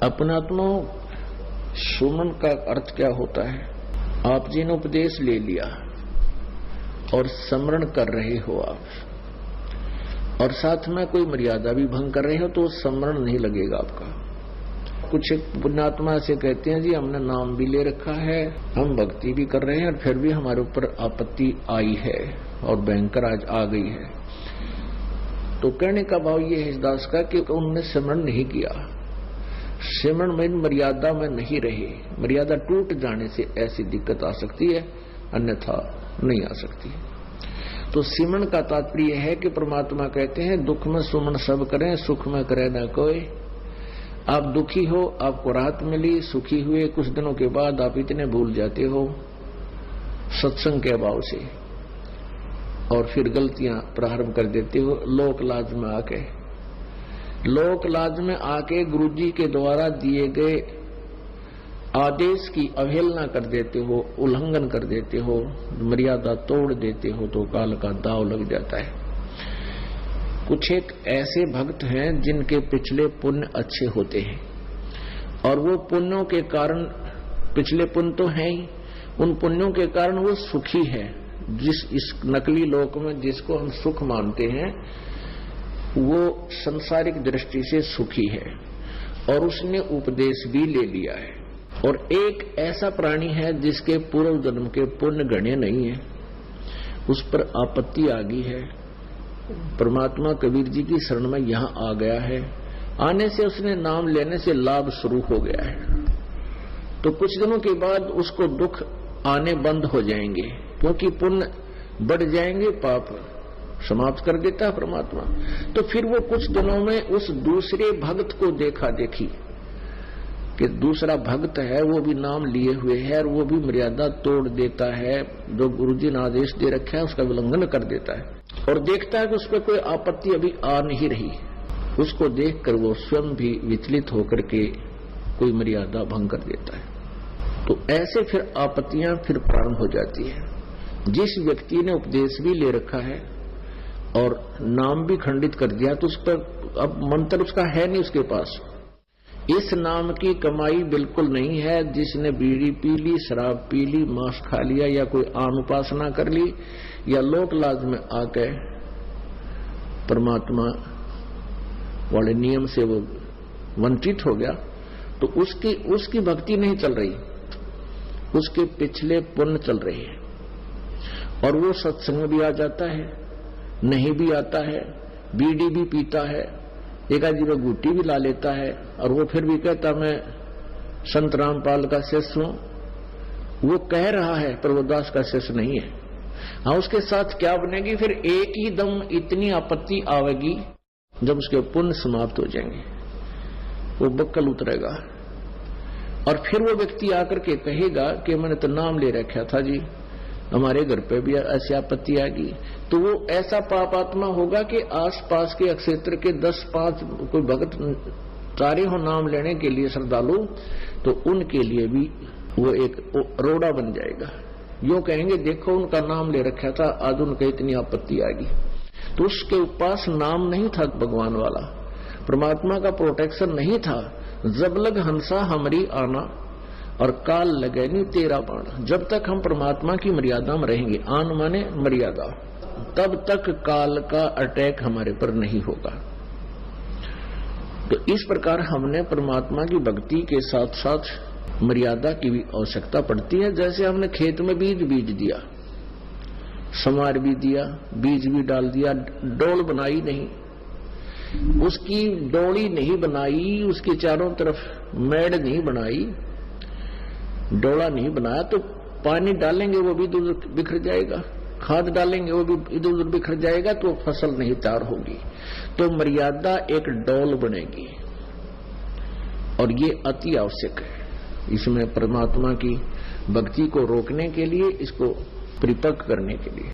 अपनात्मा सुमन का अर्थ क्या होता है? आप जी ने उपदेश ले लिया और स्मरण कर रहे हो आप, और साथ में कोई मर्यादा भी भंग कर रहे हो तो स्मरण नहीं लगेगा आपका। कुछ एक पुण्यात्मा से कहते हैं जी हमने नाम भी ले रखा है, हम भक्ति भी कर रहे हैं और फिर भी हमारे ऊपर आपत्ति आई है और भयंकर आज आ गई है। तो कहने का भाव ये है इस दास का कि उन्होंने स्मरण नहीं किया, सिमरण में मर्यादा में नहीं रहे। मर्यादा टूट जाने से ऐसी दिक्कत आ सकती है, अन्यथा नहीं आ सकती। तो सिमरण का तात्पर्य है कि परमात्मा कहते हैं दुख में सुमन सब करें, सुख में करे न कोई। आप दुखी हो, आपको राहत मिली, सुखी हुए, कुछ दिनों के बाद आप इतने भूल जाते हो सत्संग के अभाव से और फिर गलतियां प्रारंभ कर देते हो। लोक लाज में आके, लोक लाज में आके गुरुजी के द्वारा दिए गए आदेश की अवहेलना कर देते हो, उल्लंघन कर देते हो, मर्यादा तोड़ देते हो तो काल का दाव लग जाता है। कुछ एक ऐसे भक्त हैं जिनके पिछले पुण्य अच्छे होते हैं और वो पुण्यों के कारण, पिछले पुण्य तो हैं ही, उन पुण्यों के कारण वो सुखी है। जिस इस नकली लोक में जिसको हम सुख मानते हैं वो संसारिक दृष्टि से सुखी है और उसने उपदेश भी ले लिया है। और एक ऐसा प्राणी है जिसके पूर्व जन्म के पुण्य गणे नहीं है, उस पर आपत्ति आ गई है। परमात्मा कबीर जी की शरण में यहां आ गया है, आने से उसने नाम लेने से लाभ शुरू हो गया है। तो कुछ दिनों के बाद उसको दुख आने बंद हो जाएंगे क्योंकि पुण्य बढ़ जाएंगे, पाप समाप्त कर देता है परमात्मा। तो फिर वो कुछ दिनों में उस दूसरे भक्त को देखा देखी कि दूसरा भक्त है, वो भी नाम लिए हुए है और वो भी मर्यादा तोड़ देता है, जो गुरुजी ने आदेश दे रखा है उसका उल्लंघन कर देता है और देखता है कि उस पर कोई आपत्ति अभी आ नहीं रही। उसको देखकर वो स्वयं भी विचलित होकर के कोई मर्यादा भंग कर देता है। तो ऐसे फिर आपत्तियां फिर प्रारंभ हो जाती है। जिस व्यक्ति ने उपदेश भी ले रखा है और नाम भी खंडित कर दिया तो उस पर अब मंत्र उसका है नहीं उसके पास। इस नाम की कमाई बिल्कुल नहीं है। जिसने बीड़ी पी ली, शराब पी ली, मांस खा लिया या कोई आम उपासना कर ली या लोक लाज में आके परमात्मा वाले नियम से वो वंचित हो गया तो उसकी भक्ति नहीं चल रही, उसके पिछले पुण्य चल रहे हैं। और वो सत्संग भी आ जाता है, नहीं भी आता है, बीड़ी भी पीता है, एक आदमी में गुट्टी भी ला लेता है और वो फिर भी कहता मैं संत रामपाल का शिष्य हूं। वो कह रहा है पर वो दास का शिष्य नहीं है। हाँ, उसके साथ क्या बनेगी? फिर एक ही दम इतनी आपत्ति आवेगी जब उसके पुण्य समाप्त हो जाएंगे, वो बक्कल उतरेगा और फिर वो व्यक्ति आकर के कहेगा कि मैंने तो नाम ले रखा था जी, हमारे घर पे भी ऐसी आपत्ति आ गई। तो वो ऐसा पापात्मा होगा कि आसपास के क्षेत्र के 10-5 कोई भक्त सारे हो नाम लेने के लिए श्रद्धालु, तो उनके लिए भी वो एक रोड़ा बन जाएगा। यूं कहेंगे देखो उनका नाम ले रखा था, आज उनका इतनी आपत्ति आ गई। तो उसके पास नाम नहीं था भगवान वाला, परमात्मा का प्रोटेक्शन नहीं था। जब लग हंसा हमरी आना और काल लगे नहीं तेरा बाण। जब तक हम परमात्मा की मर्यादा में रहेंगे, आन माने मर्यादा, तब तक काल का अटैक हमारे पर नहीं होगा। तो इस प्रकार हमने परमात्मा की भक्ति के साथ साथ मर्यादा की भी आवश्यकता पड़ती है। जैसे हमने खेत में बीज दिया, समार भी दिया, बीज भी डाल दिया, डोल बनाई नहीं, उसकी डोली नहीं बनाई, उसके चारों तरफ मेड़ नहीं बनाई, डोला नहीं बनाया, तो पानी डालेंगे वो भी इधर उधर बिखर जाएगा, खाद डालेंगे वो भी इधर उधर बिखर जाएगा, तो फसल नहीं तैयार होगी। तो मर्यादा एक डोल बनेगी और ये अति आवश्यक है इसमें परमात्मा की भक्ति को रोकने के लिए, इसको परिपक्व करने के लिए।